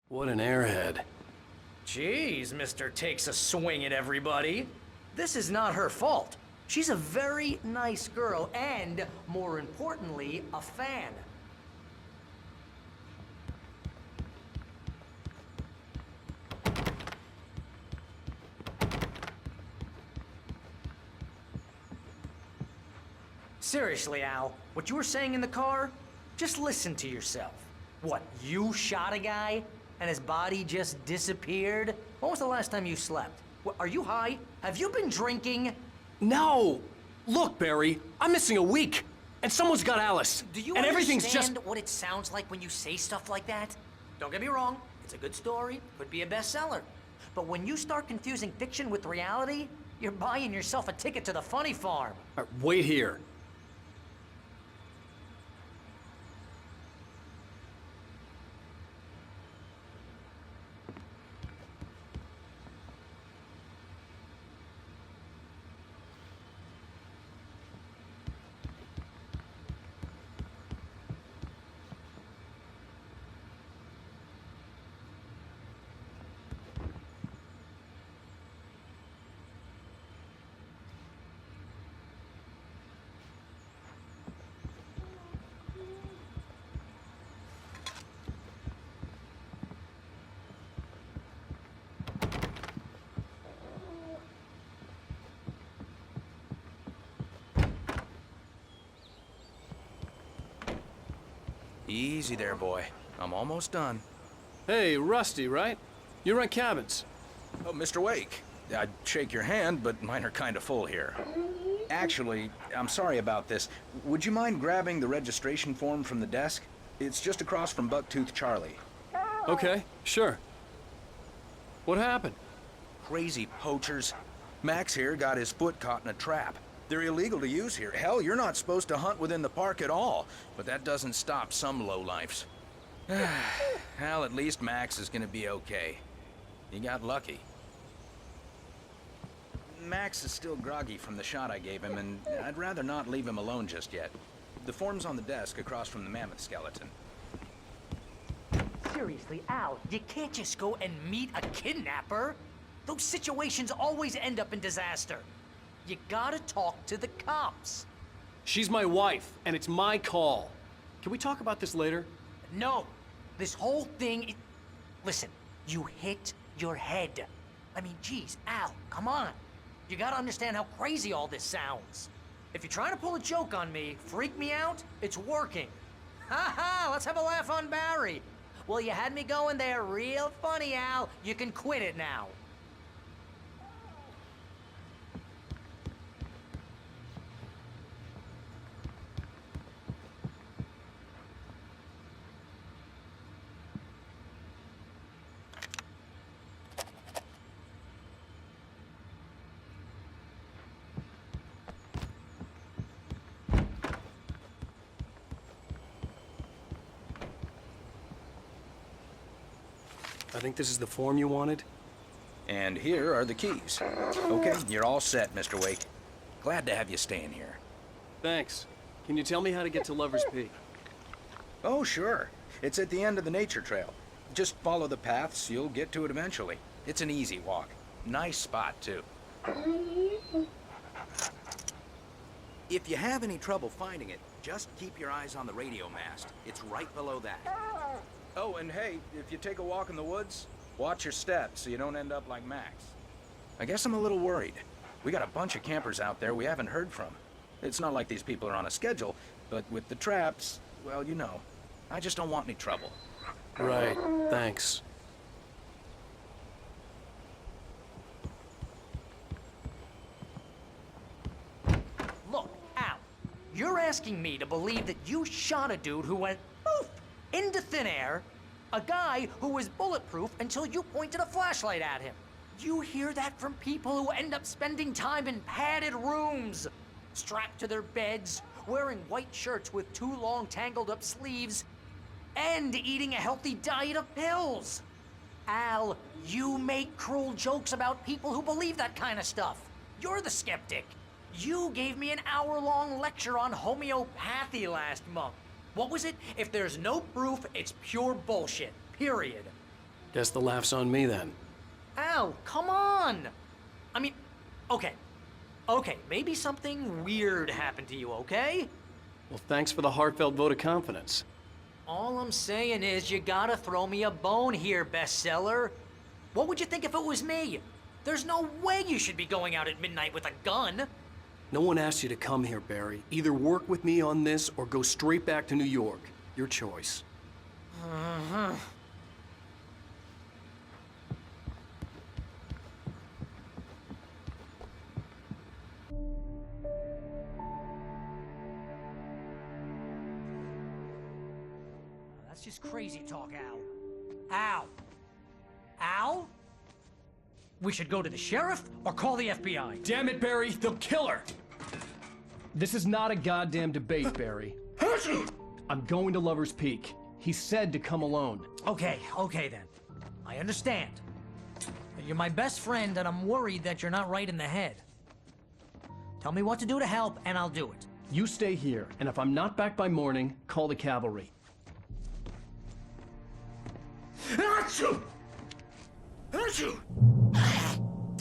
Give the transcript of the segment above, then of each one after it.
What an airhead. Jeez, Mr. Takes a swing at everybody. This is not her fault. She's a very nice girl and, more importantly, a fan. Seriously, Al, what you were saying in the car? Just listen to yourself. What, you shot a guy and his body just disappeared? When was the last time you slept? What, are you high? Have you been drinking? No! Look, Barry, I'm missing a week, and someone's got Alice. Do you and understand everything's just... what it sounds like when you say stuff like that? Don't get me wrong, it's a good story, could be a bestseller. But when you start confusing fiction with reality, you're buying yourself a ticket to the funny farm. Wait here. Easy there, boy. I'm almost done. Hey, Rusty, right? You rent cabins. Oh, Mr. Wake. I'd shake your hand, but mine are kind of full here. Actually, I'm sorry about this. Would you mind grabbing the registration form from the desk? It's just across from Bucktooth Charlie. Okay, sure. What happened? Crazy poachers. Max here got his foot caught in a trap. They're illegal to use here. Hell, you're not supposed to hunt within the park at all. But that doesn't stop some lowlifes. Hell, at least Max is gonna be okay. He got lucky. Max is still groggy from the shot I gave him, and I'd rather not leave him alone just yet. The form's on the desk across from the mammoth skeleton. Seriously, Al, you can't just go and meet a kidnapper. Those situations always end up in disaster. You gotta talk to the cops. She's my wife, and it's my call. Can we talk about this later? No, this whole thing Listen, you hit your head. I mean, geez, Al, come on. You gotta understand how crazy all this sounds. If you're trying to pull a joke on me, freak me out, it's working. Ha ha, let's have a laugh on Barry. Well, you had me going there real funny, Al. You can quit it now. I think this is the form you wanted. And here are the keys. Okay, you're all set, Mr. Wake. Glad to have you staying here. Thanks. Can you tell me how to get to Lover's Peak? Oh, sure. It's at the end of the nature trail. Just follow the paths, you'll get to it eventually. It's an easy walk. Nice spot, too. If you have any trouble finding it, just keep your eyes on the radio mast. It's right below that. Oh, and hey, if you take a walk in the woods, watch your steps so you don't end up like Max. I guess I'm a little worried. We got a bunch of campers out there we haven't heard from. It's not like these people are on a schedule, but with the traps, well, you know. I just don't want any trouble. Right, thanks. Look, Al, you're asking me to believe that you shot a dude who went poof into thin air, a guy who was bulletproof until you pointed a flashlight at him. You hear that from people who end up spending time in padded rooms, strapped to their beds, wearing white shirts with too long tangled up sleeves, and eating a healthy diet of pills. Al, you make cruel jokes about people who believe that kind of stuff. You're the skeptic. You gave me an hour-long lecture on homeopathy last month. What was it? If there's no proof, it's pure bullshit. Period. Guess the laugh's on me then. Al, come on! I mean, okay. Okay, maybe something weird happened to you, okay? Well, thanks for the heartfelt vote of confidence. All I'm saying is you gotta throw me a bone here, bestseller. What would you think if it was me? There's no way you should be going out at midnight with a gun. No one asked you to come here, Barry. Either work with me on this or go straight back to New York. Your choice. That's just crazy talk, Al. Al? Al? We should go to the sheriff or call the FBI. Damn it, Barry, they'll kill her! This is not a goddamn debate, Barry. I'm going to Lover's Peak. He said to come alone. Okay then. I understand. But you're my best friend and I'm worried that you're not right in the head. Tell me what to do to help and I'll do it. You stay here, and if I'm not back by morning, call the cavalry.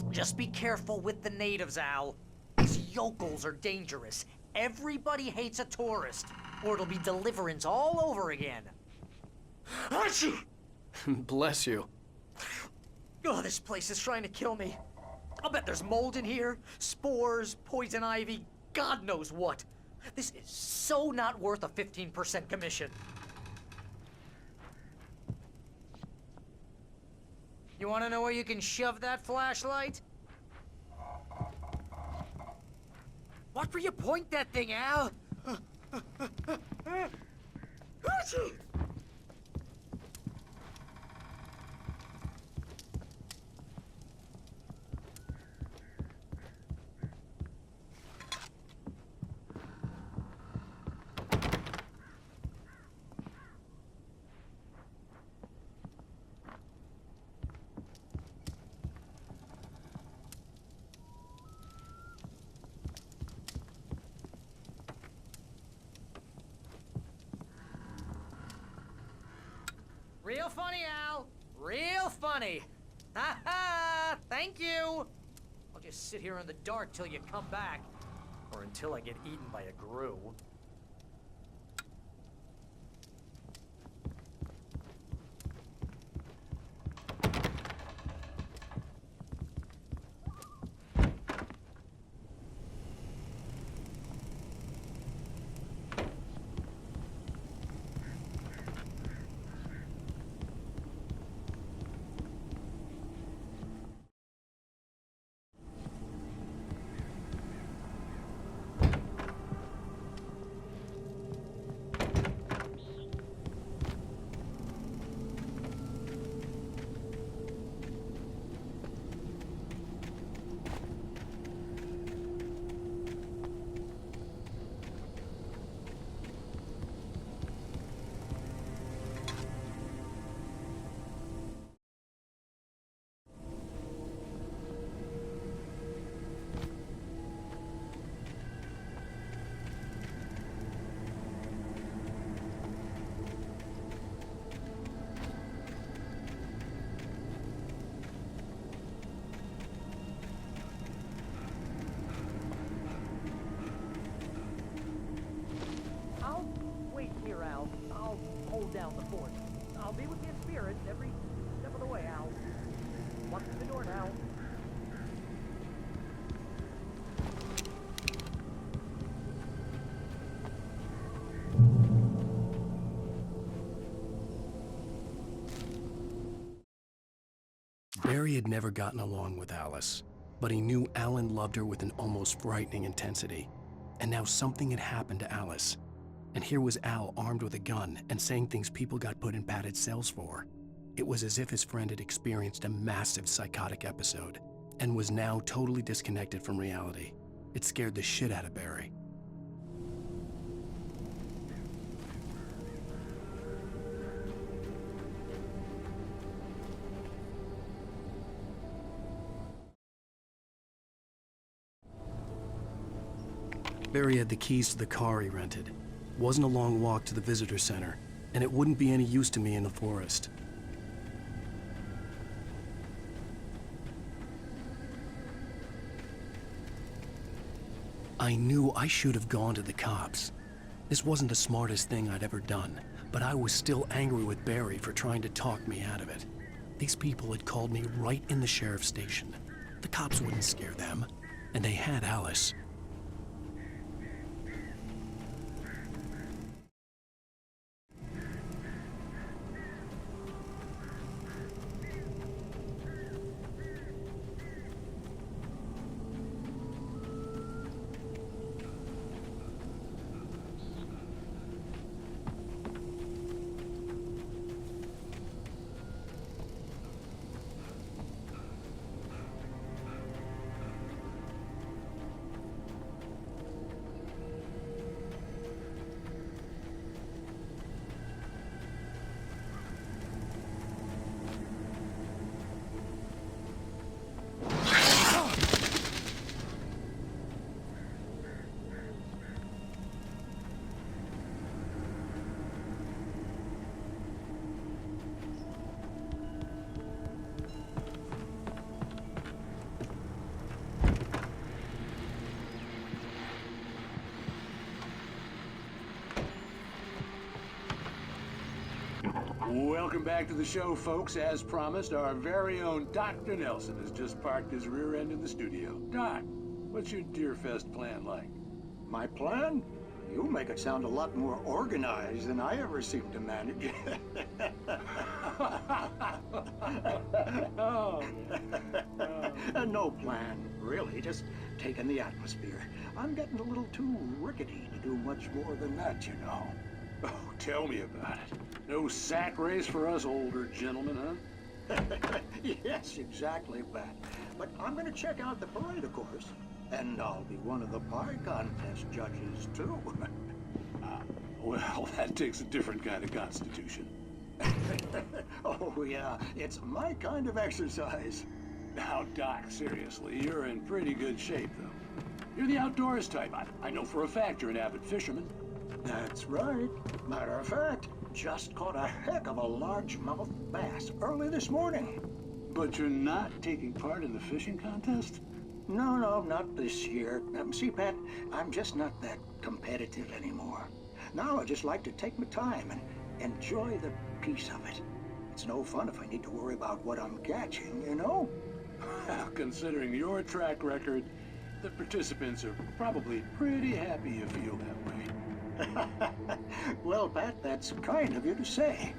Just be careful with the natives, Al. These yokels are dangerous. Everybody hates a tourist, or it'll be Deliverance all over again. Bless you. Oh, this place is trying to kill me. I'll bet there's mold in here, spores, poison ivy, God knows what. This is so not worth a 15% commission. You want to know where you can shove that flashlight? Watch where you point that thing, Al. Real funny, Al. Real funny. Ha ha! Thank you. I'll just sit here in the dark till you come back. Or until I get eaten by a grue. I'll hold down the fort. I'll be with you in spirit every step of the way, Al. Walk through the door now. Barry had never gotten along with Alice, but he knew Alan loved her with an almost frightening intensity. And now something had happened to Alice. And here was Al armed with a gun and saying things people got put in padded cells for. It was as if his friend had experienced a massive psychotic episode and was now totally disconnected from reality. It scared the shit out of Barry. Barry had the keys to the car he rented. Wasn't a long walk to the visitor center, and it wouldn't be any use to me in the forest. I knew I should have gone to the cops. This wasn't the smartest thing I'd ever done, but I was still angry with Barry for trying to talk me out of it. These people had called me right in the sheriff's station. The cops wouldn't scare them, and they had Alice. Welcome back to the show, folks. As promised, our very own Dr. Nelson has just parked his rear end in the studio. Doc, what's your Deerfest plan like? My plan? You make it sound a lot more organized than I ever seem to manage. No plan, really. Just taking the atmosphere. I'm getting a little too rickety to do much more than that, you know. Oh, tell me about it. No sack race for us older gentlemen, huh? Yes, exactly that. But I'm gonna check out the parade, of course. And I'll be one of the pie contest judges, too. Well, that takes a different kind of constitution. Oh, yeah. It's my kind of exercise. Now, Doc, seriously, you're in pretty good shape, though. You're the outdoors type. I know for a fact you're an avid fisherman. That's right. Matter of fact, just caught a heck of a largemouth bass early this morning. But you're not taking part in the fishing contest? No, not this year. See, Pat, I'm just not that competitive anymore. Now I just like to take my time and enjoy the peace of it. It's no fun if I need to worry about what I'm catching, you know? Well, considering your track record, the participants are probably pretty happy you feel that way. Well, Pat, that's kind of you to say.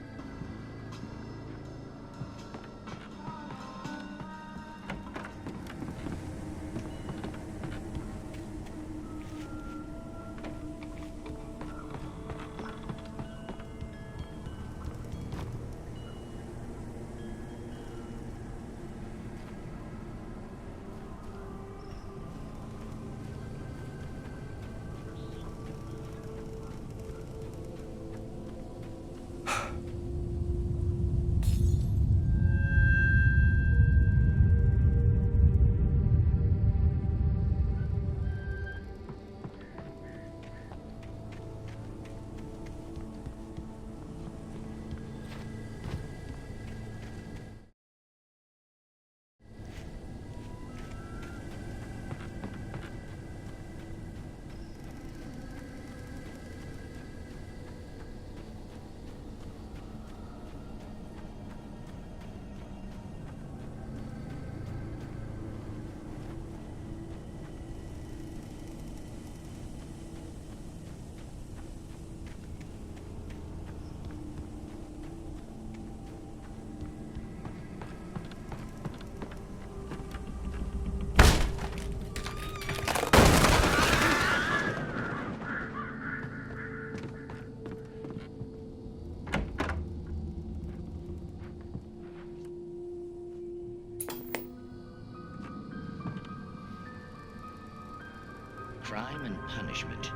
Crime and punishment.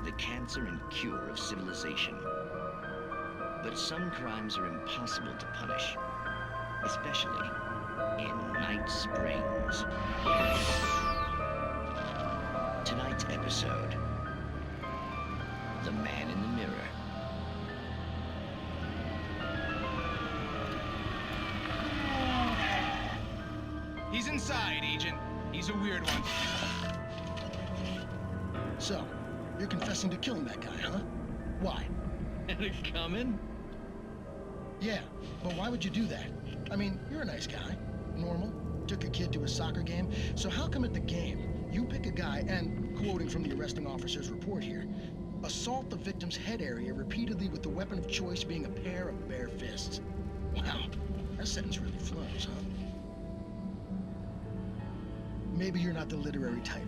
The cancer and cure of civilization. But some crimes are impossible to punish, especially in Night Springs. Tonight's episode, The Man in the Mirror. He's inside, Agent. He's a weird one. So, you're confessing to killing that guy, huh? Why? And it coming? Yeah, but why would you do that? I mean, you're a nice guy. Normal. Took a kid to a soccer game. So how come at the game, you pick a guy and, quoting from the arresting officer's report here, assault the victim's head area repeatedly with the weapon of choice being a pair of bare fists? Wow, that sentence really flows, huh? Maybe you're not the literary type.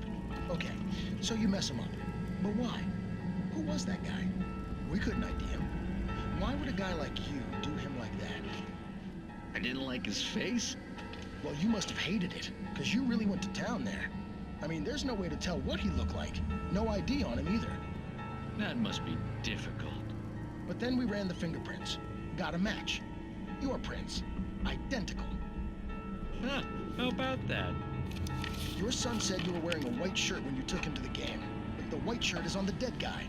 Okay, so you mess him up. But why? Who was that guy? We couldn't ID him. Why would a guy like you do him like that? I didn't like his face? Well, you must have hated it, because you really went to town there. I mean, there's no way to tell what he looked like. No ID on him either. That must be difficult. But then we ran the fingerprints. Got a match. Your prints. Identical. Huh, how about that? Your son said you were wearing a white shirt when you took him to the game. But the white shirt is on the dead guy.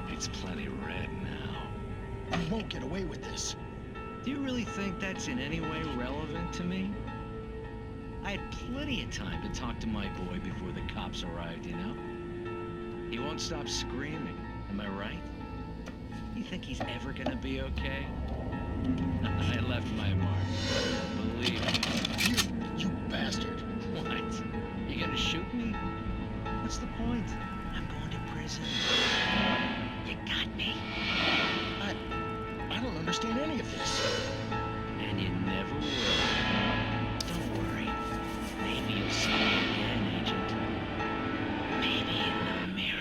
It's plenty red now. You won't get away with this. Do you really think that's in any way relevant to me? I had plenty of time to talk to my boy before the cops arrived, you know? He won't stop screaming, am I right? You think he's ever gonna be okay? I left my mark. Believe me. You bastard. What? You gonna shoot me? What's the point? I'm going to prison. You got me. I don't understand any of this. And you never will. Don't worry. Maybe you'll see me again, Agent. Maybe in the mirror.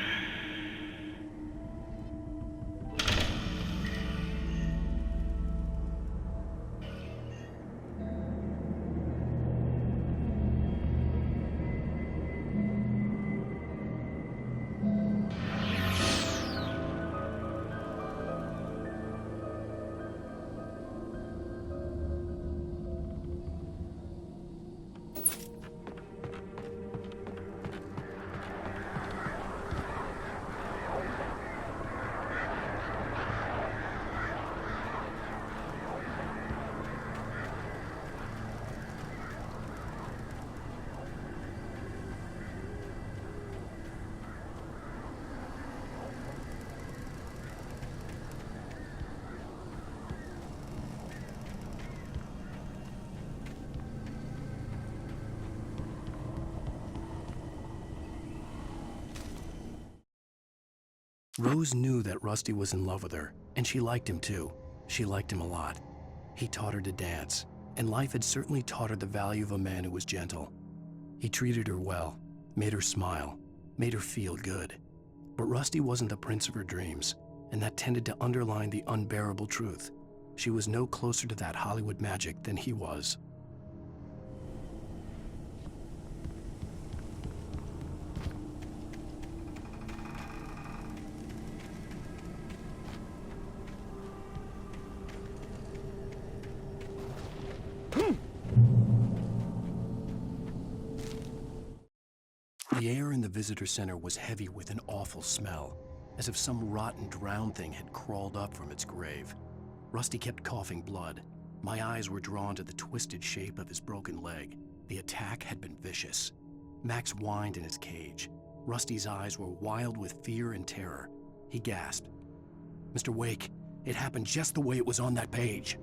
Rose knew that Rusty was in love with her, and she liked him too. She liked him a lot. He taught her to dance, and life had certainly taught her the value of a man who was gentle. He treated her well, made her smile, made her feel good. But Rusty wasn't the prince of her dreams, and that tended to underline the unbearable truth. She was no closer to that Hollywood magic than he was. The air in the visitor center was heavy with an awful smell, as if some rotten drowned thing had crawled up from its grave. Rusty kept coughing blood. My eyes were drawn to the twisted shape of his broken leg. The attack had been vicious. Max whined in his cage. Rusty's eyes were wild with fear and terror. He gasped, "Mr. Wake, it happened just the way it was on that page."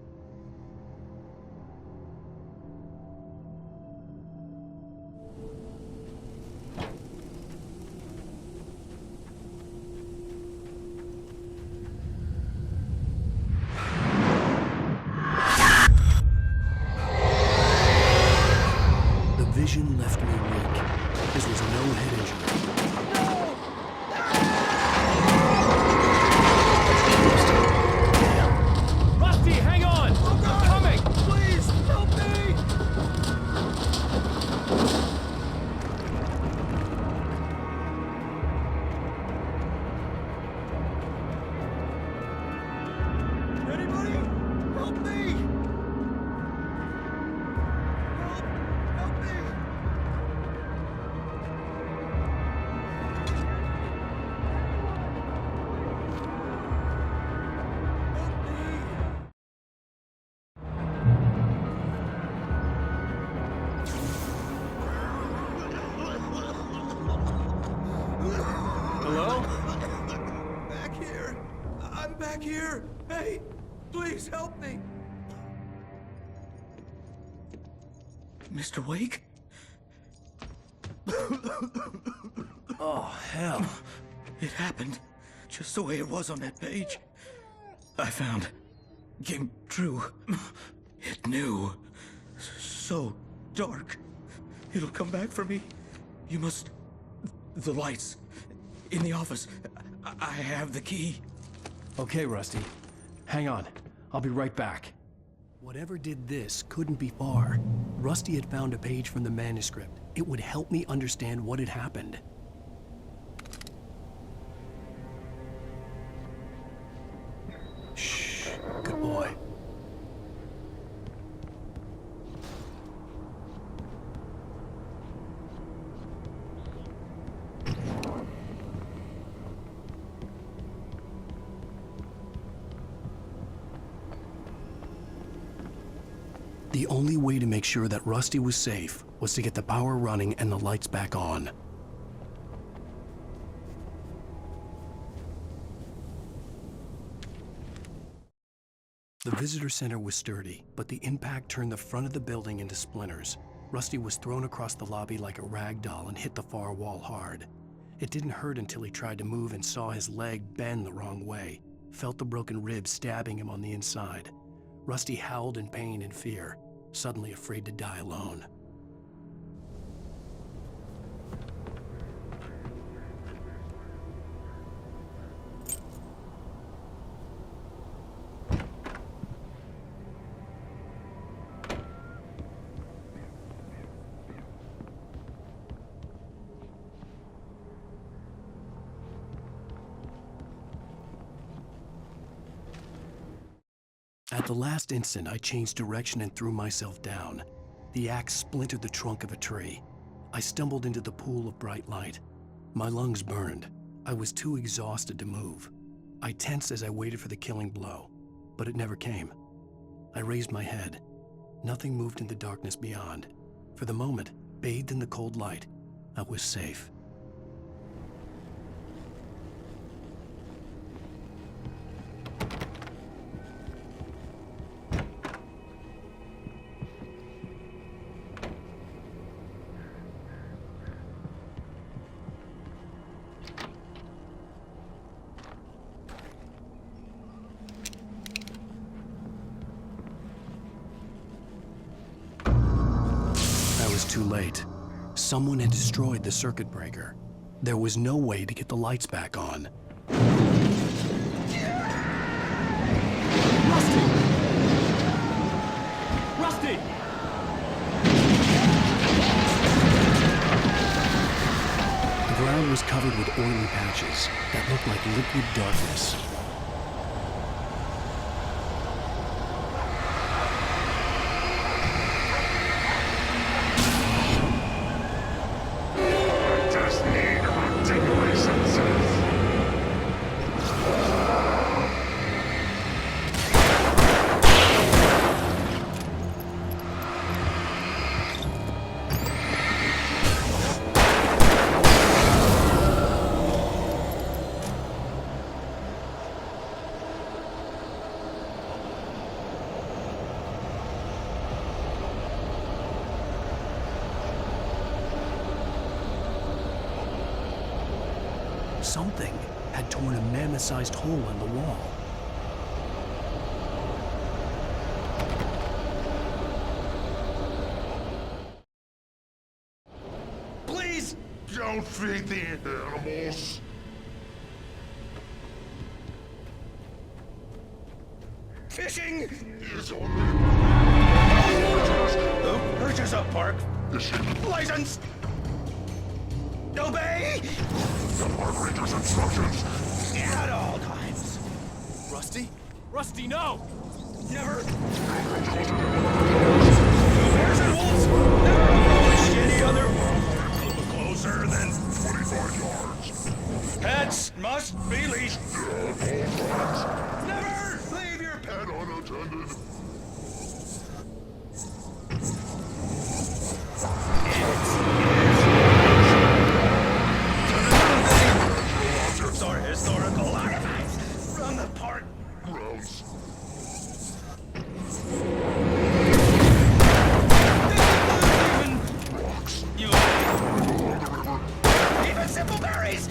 Vision left me weak. This was no head injury. Rusty, hang on! I'm coming! Please, help me! Anybody? Help me! Help me! Hello? Back here. I'm back here. Hey, please help me. Mr. Wake? Oh, hell. It happened just the way it was on that page. I found. Came true. It knew. So dark. It'll come back for me. You must. The lights. In the office. I have the key. Okay, Rusty. Hang on. I'll be right back. Whatever did this couldn't be far. Rusty had found a page from the manuscript. It would help me understand what had happened. Shh. Good boy. The only way to make sure that Rusty was safe was to get the power running and the lights back on. The visitor center was sturdy, but the impact turned the front of the building into splinters. Rusty was thrown across the lobby like a rag doll and hit the far wall hard. It didn't hurt until he tried to move and saw his leg bend the wrong way, felt the broken rib stabbing him on the inside. Rusty howled in pain and fear, suddenly afraid to die alone. At the last instant, I changed direction and threw myself down. The axe splintered the trunk of a tree. I stumbled into the pool of bright light. My lungs burned. I was too exhausted to move. I tensed as I waited for the killing blow, but it never came. I raised my head. Nothing moved in the darkness beyond. For the moment, bathed in the cold light, I was safe. Too late. Someone had destroyed the circuit breaker. There was no way to get the lights back on. Rusty! Rusty! The ground was covered with oily patches that looked like liquid darkness. Something had torn a mammoth-sized hole in the wall. Please! Don't feed the animals. Fishing! Is only Who purchase a park fishing. license? Obey! The park ranger's instructions. At all times. Rusty? Rusty, no! Never. Bears and wolves never approached any other closer than 25 yards. pets must be leashed. Yeah, Never leave your pet unattended. Simpleberries!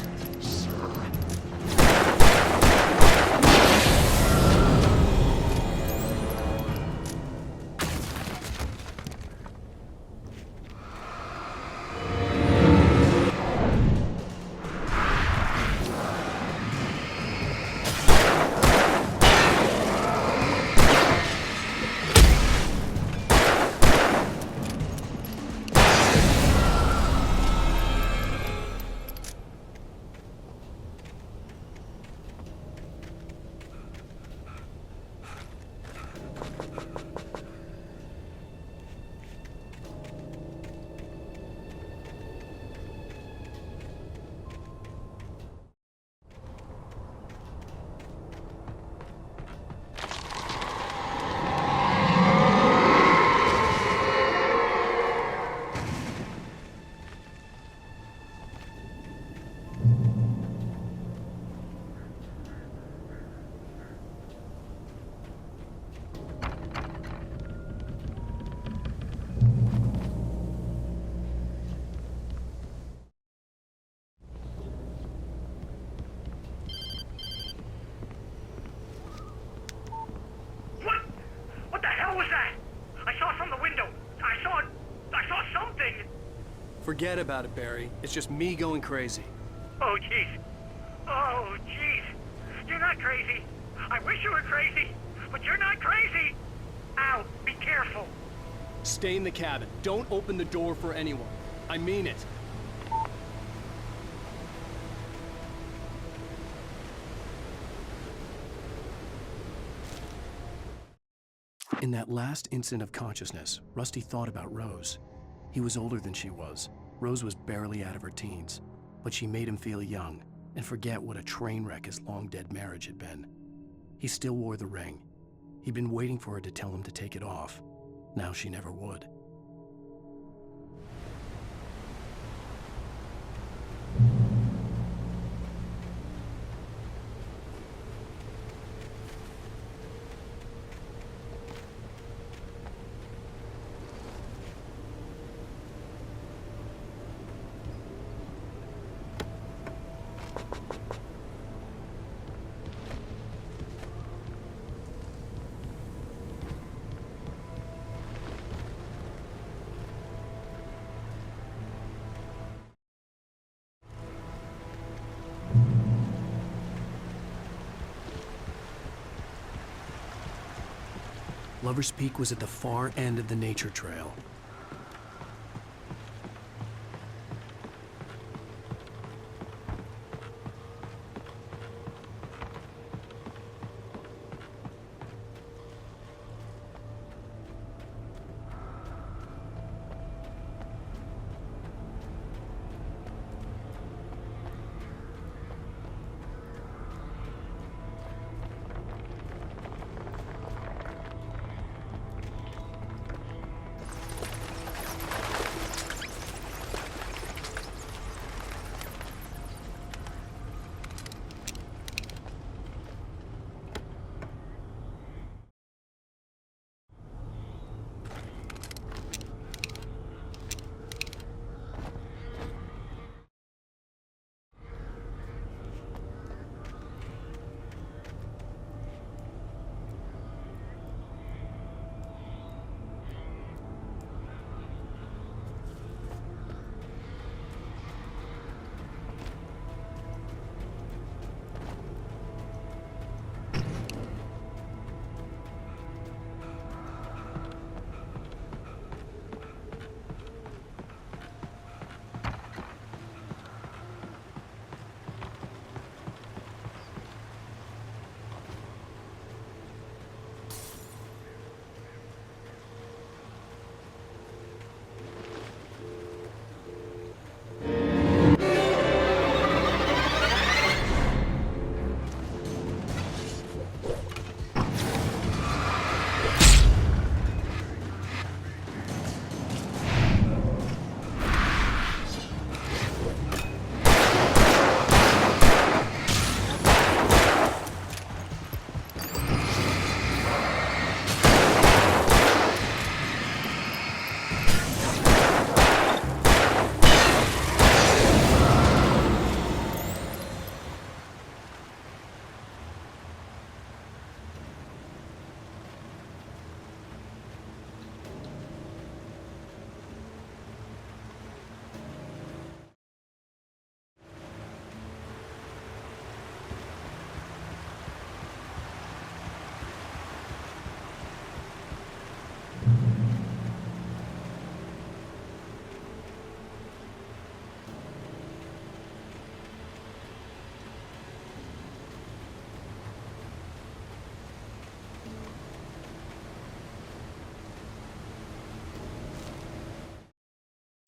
What the hell was that? I saw it from the window. I saw something. Forget about it, Barry. It's just me going crazy. Oh, jeez. Oh, jeez. You're not crazy. I wish you were crazy, but you're not crazy. Ow, be careful. Stay in the cabin. Don't open the door for anyone. I mean it. In that last instant of consciousness, Rusty thought about Rose. He was older than she was. Rose was barely out of her teens, but she made him feel young and forget what a train wreck his long-dead marriage had been. He still wore the ring. He'd been waiting for her to tell him to take it off. Now she never would. Lover's Peak was at the far end of the nature trail.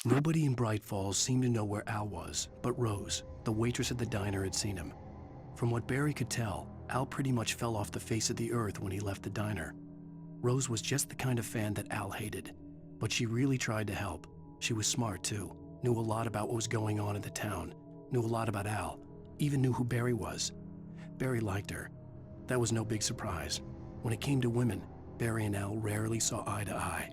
Nobody in Bright Falls seemed to know where Al was, but Rose, the waitress at the diner, had seen him. From what Barry could tell, Al pretty much fell off the face of the earth when he left the diner. Rose was just the kind of fan that Al hated, but she really tried to help. She was smart too, knew a lot about what was going on in the town, knew a lot about Al, even knew who Barry was. Barry liked her. That was no big surprise. When it came to women, Barry and Al rarely saw eye to eye.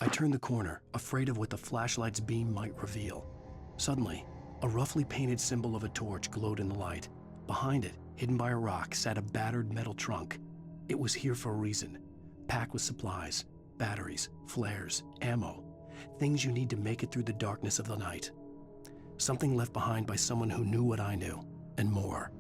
I turned the corner, afraid of what the flashlight's beam might reveal. Suddenly, a roughly painted symbol of a torch glowed in the light. Behind it, hidden by a rock, sat a battered metal trunk. It was here for a reason, packed with supplies, batteries, flares, ammo, things you need to make it through the darkness of the night. Something left behind by someone who knew what I knew, and more.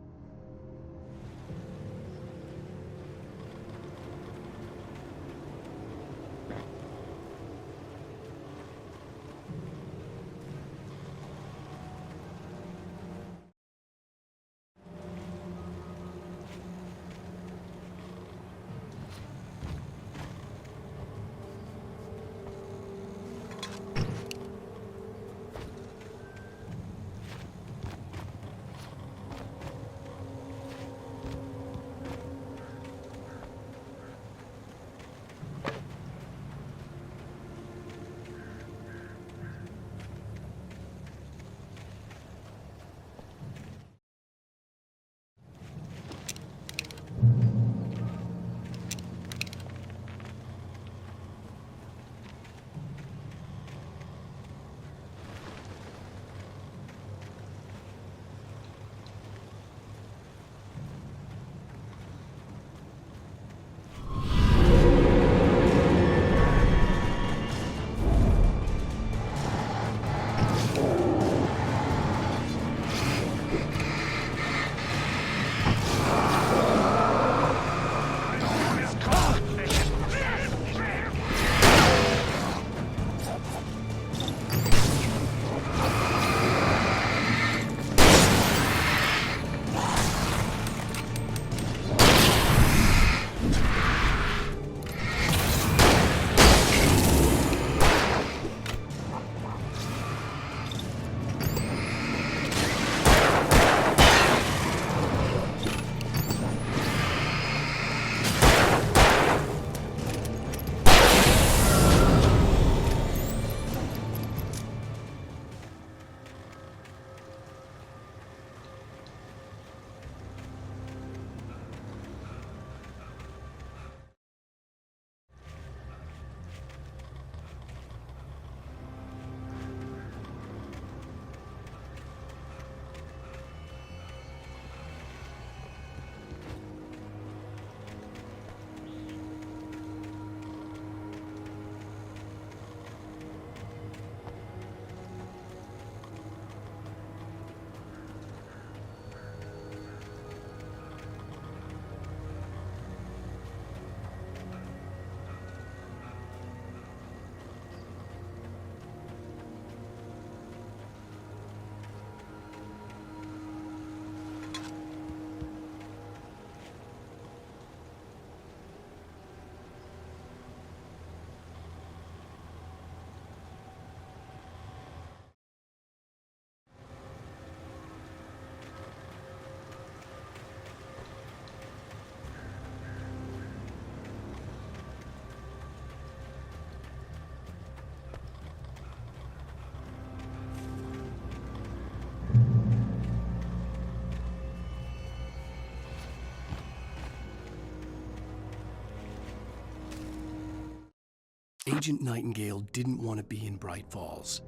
Agent Nightingale didn't want to be in Bright Falls.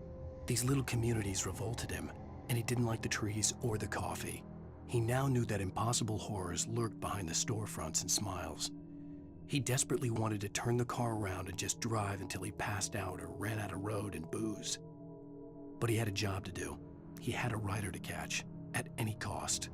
These little communities revolted him, and he didn't like the trees or the coffee. He now knew that impossible horrors lurked behind the storefronts and smiles. He desperately wanted to turn the car around and just drive until he passed out or ran out of road and booze. But he had a job to do. He had a rider to catch, at any cost.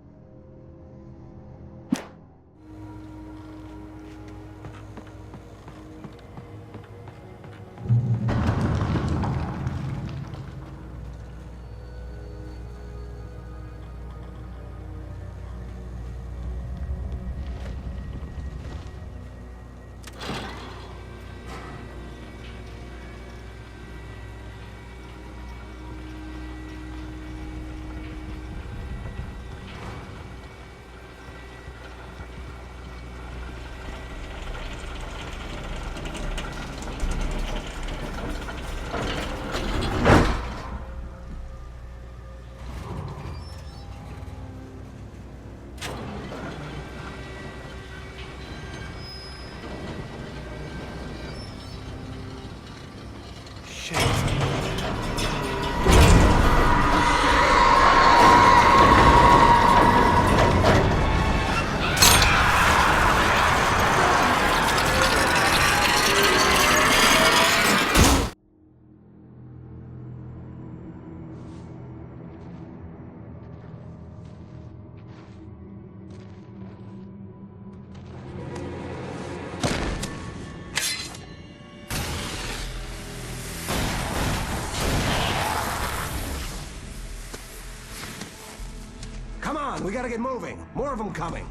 Come on, we gotta get moving. More of them coming.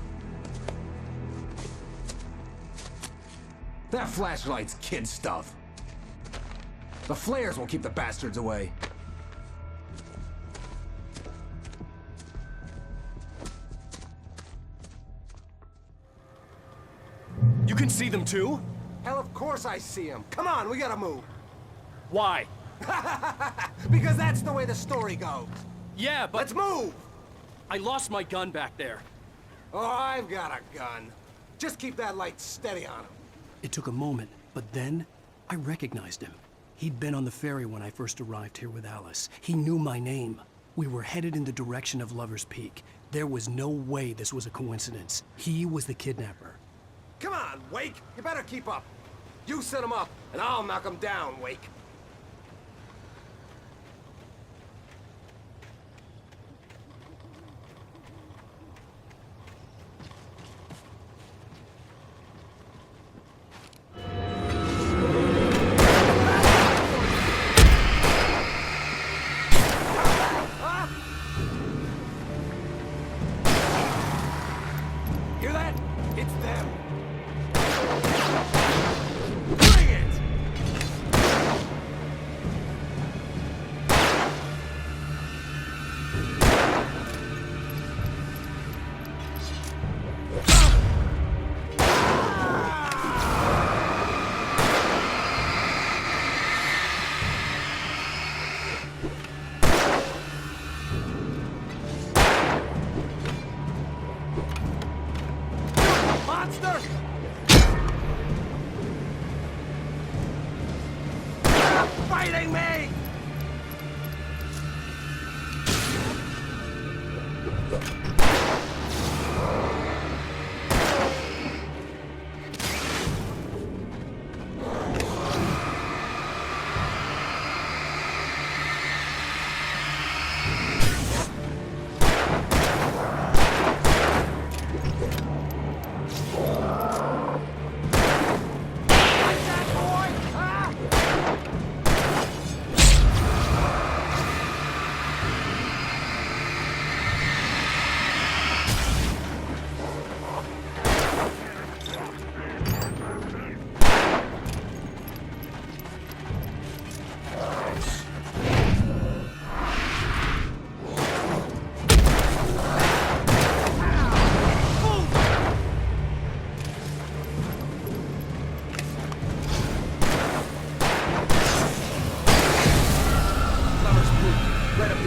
That flashlight's kid stuff. The flares will keep the bastards away. You can see them too? Hell, of course I see them. Come on, we gotta move. Why? Because that's the way the story goes. Yeah, but... Let's move! I lost my gun back there. Oh, I've got a gun. Just keep that light steady on him. It took a moment, but then I recognized him. He'd been on the ferry when I first arrived here with Alice. He knew my name. We were headed in the direction of Lover's Peak. There was no way this was a coincidence. He was the kidnapper. Come on, Wake. You better keep up. You set him up, and I'll knock him down, Wake. Hear that? It's them. Bring it! Monster! Stop fighting me!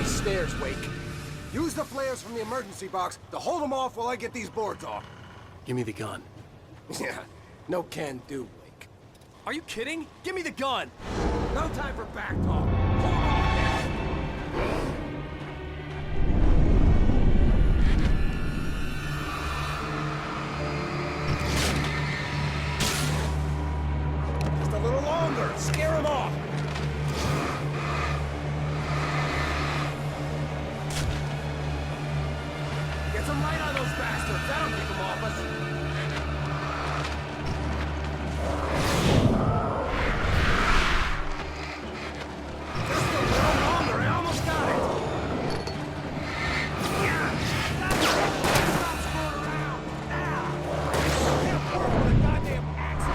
Stairs, Wake. Use the flares from the emergency box to hold them off while I get these boards off. Give me the gun. Yeah, no can do, Wake. Are you kidding? Give me the gun! No time for back talk. Hold on, just a little longer. Scare him off. Get some light on those bastards. That'll keep them off us. Just a little longer. I almost got it. Yeah. Stop screwing around. Now. Hit him forward with a goddamn axe.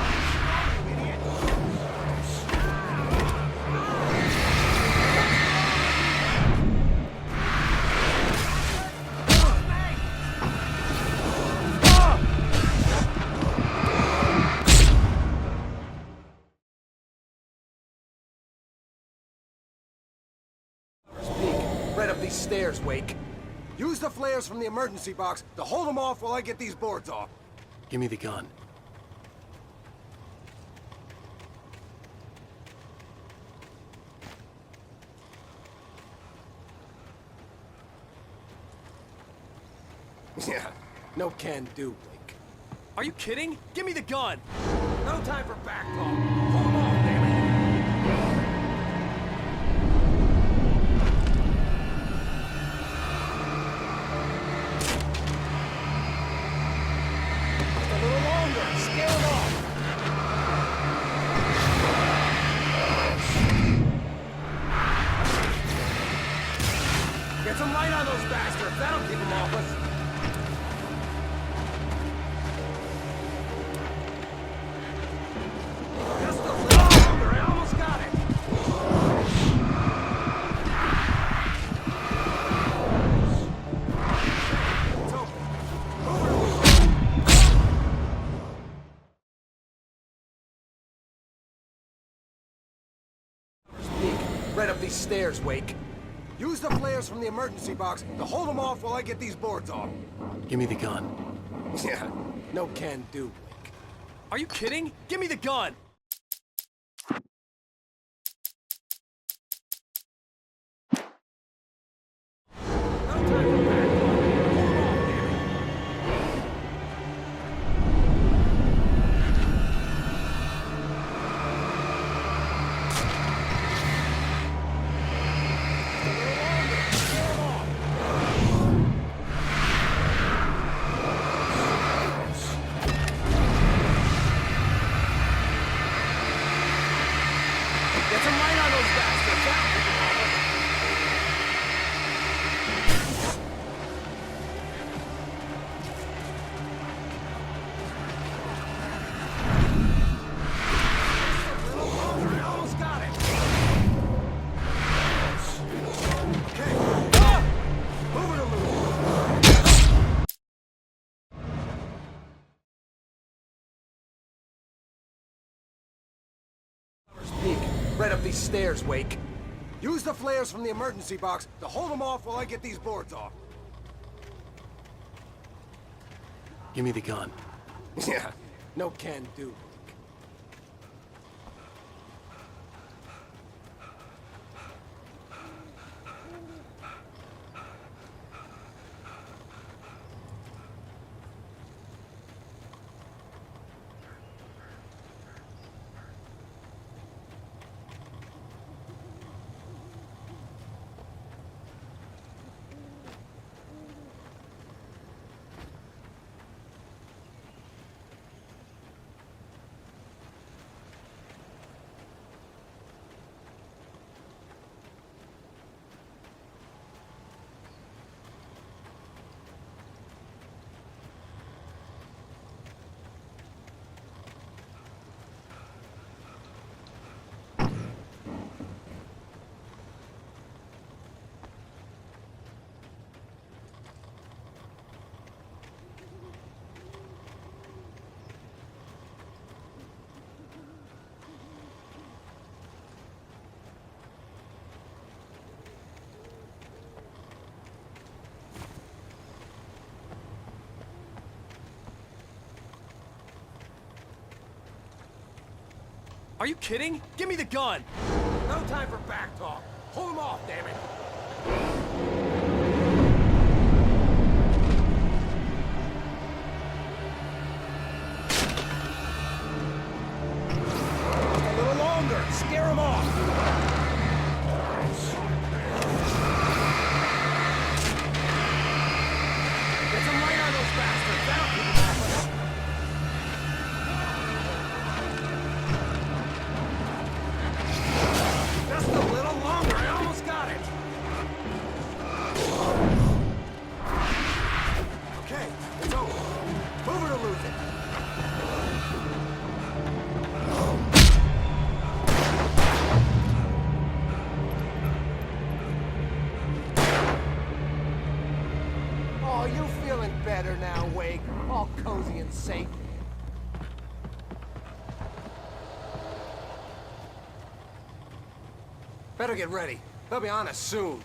You idiot. Right up these stairs, Wake. Use the flares from the emergency box to hold them off while I get these boards off. Give me the gun. Yeah, no can do, Wake. Are you kidding? Give me the gun! No time for back talk. Hold them off, damn it. Just a little longer. Scare them off. Get some light on those bastards. That'll keep them off us. Just a little longer. I almost got it. It's open. Sneak. Right up these stairs, Wake. Use the flares from the emergency box to hold them off while I get these boards off. Give me the gun. Yeah, no can do, Wake. Are you kidding? Give me the gun! No time for back talk. Hold on, damn it. Just a little longer. Scare 'em off. Get some light on those bastards. That'll keep 'em off us. A little longer. I almost got it. Okay. Ah! Move it a little. Peek. Right up these stairs, Wake. Use the flares from the emergency box to hold them off while I get these boards off. Give me the gun. Yeah, no can do, Wake. Are you kidding? Give me the gun! No time for back talk. Hold him off, damn it. A little longer. Scare him off. Get some light on those bastards. That'll keep them off of us. Just a little longer. I almost got it. Okay, it's over. Move it or lose it. Oh, you feeling better now, Wake? All cozy and safe. Better get ready. They'll be on us soon.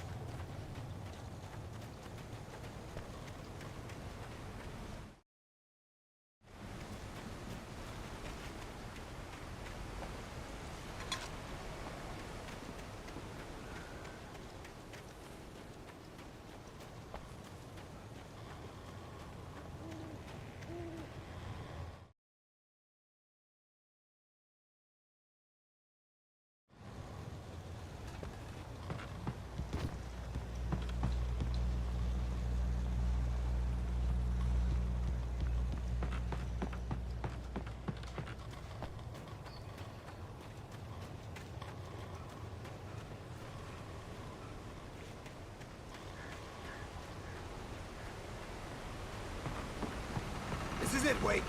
This is it, Wake.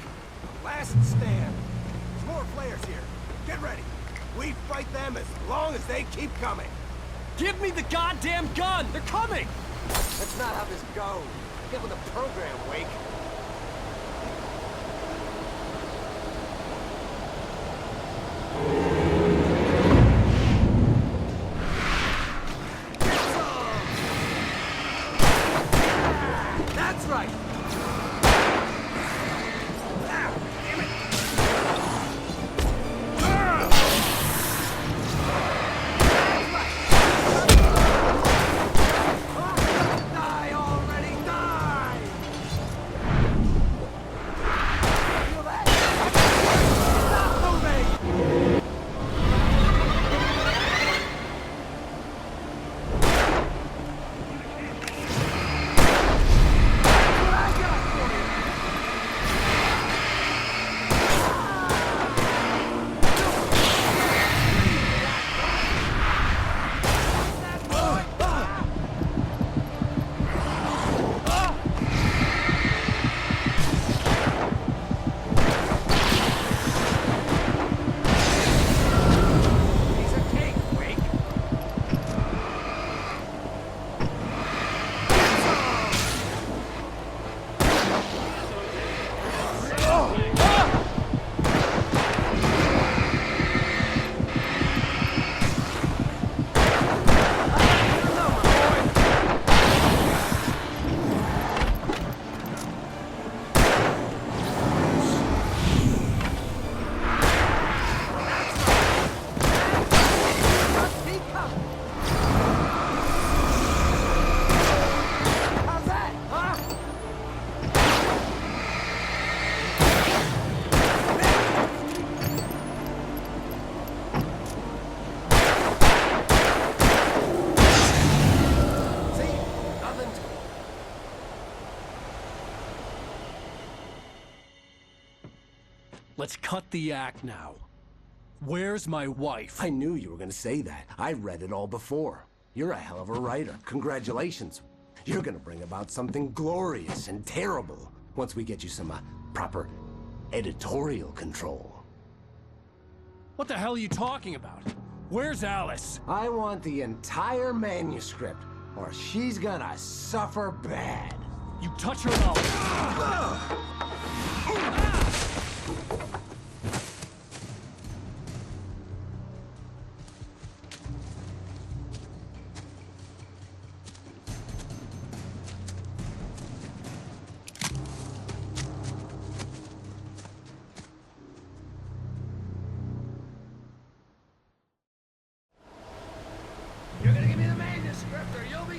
Last stand. There's more flares here. Get ready. We fight them as long as they keep coming. Give me the goddamn gun! They're coming! That's not how this goes. Get with the program, Wake. That's right. Die already, die! Feel that? Stop moving! What I got for you! Piece of cake, Wake. Just keep coming. How's that, huh? See? Nothing to it. Let's cut the act now. Where's my wife? I knew you were gonna say that. I read it all before. You're a hell of a writer. Congratulations. You're gonna bring about something glorious and terrible once we get you some proper editorial control. What the hell are you talking about? Where's Alice? I want the entire manuscript, or she's gonna suffer bad. You touch her and I'll...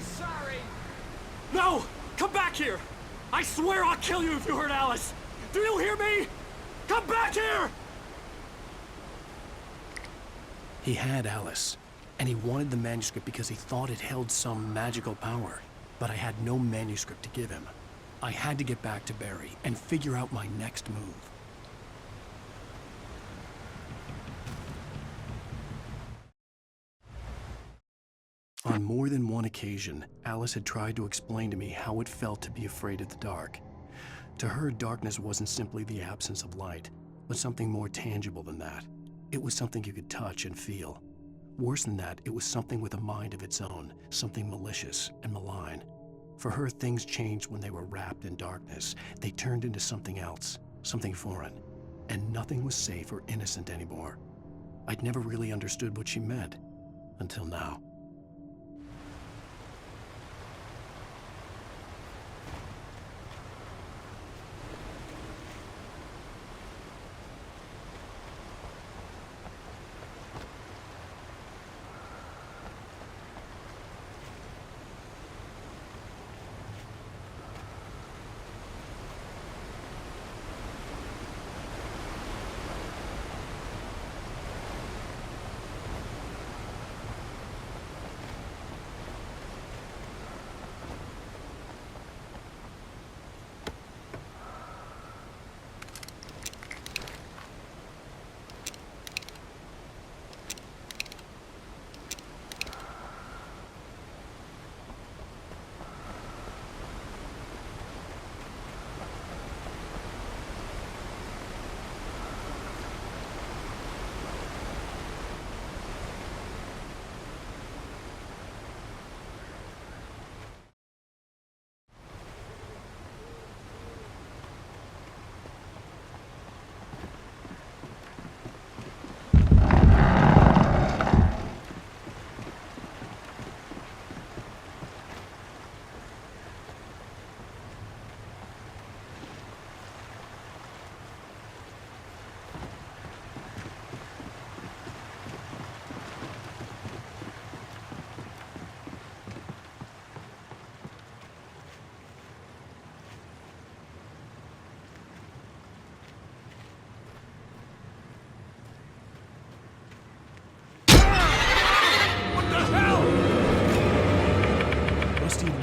very sorry. No! Come back here! I swear I'll kill you if you hurt Alice! Do you hear me? Come back here! He had Alice, and he wanted the manuscript because he thought it held some magical power. But I had no manuscript to give him. I had to get back to Barry and figure out my next move. On more than one occasion, Alice had tried to explain to me how it felt to be afraid of the dark. To her, darkness wasn't simply the absence of light, but something more tangible than that. It was something you could touch and feel. Worse than that, it was something with a mind of its own, something malicious and malign. For her, things changed when they were wrapped in darkness. They turned into something else, something foreign, and nothing was safe or innocent anymore. I'd never really understood what she meant, until now.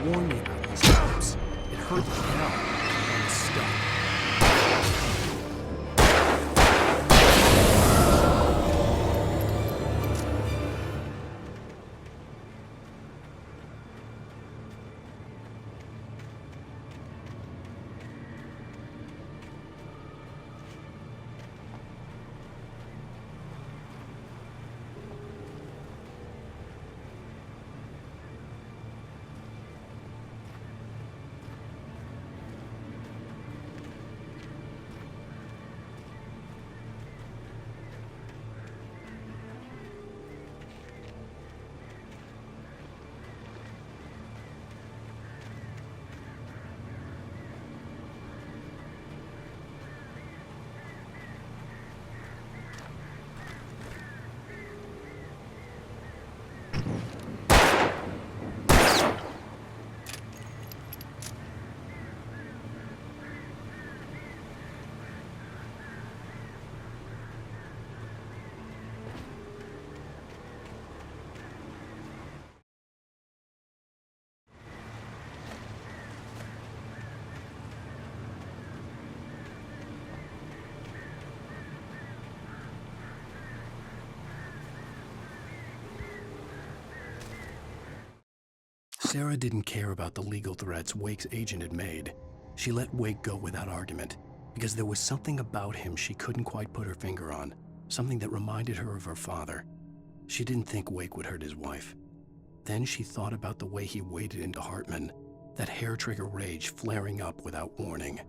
Warned me about these times. It hurt the hell. I was stuck. Sarah didn't care about the legal threats Wake's agent had made. She let Wake go without argument, because there was something about him she couldn't quite put her finger on, something that reminded her of her father. She didn't think Wake would hurt his wife. Then she thought about the way he waded into Hartman, that hair-trigger rage flaring up without warning.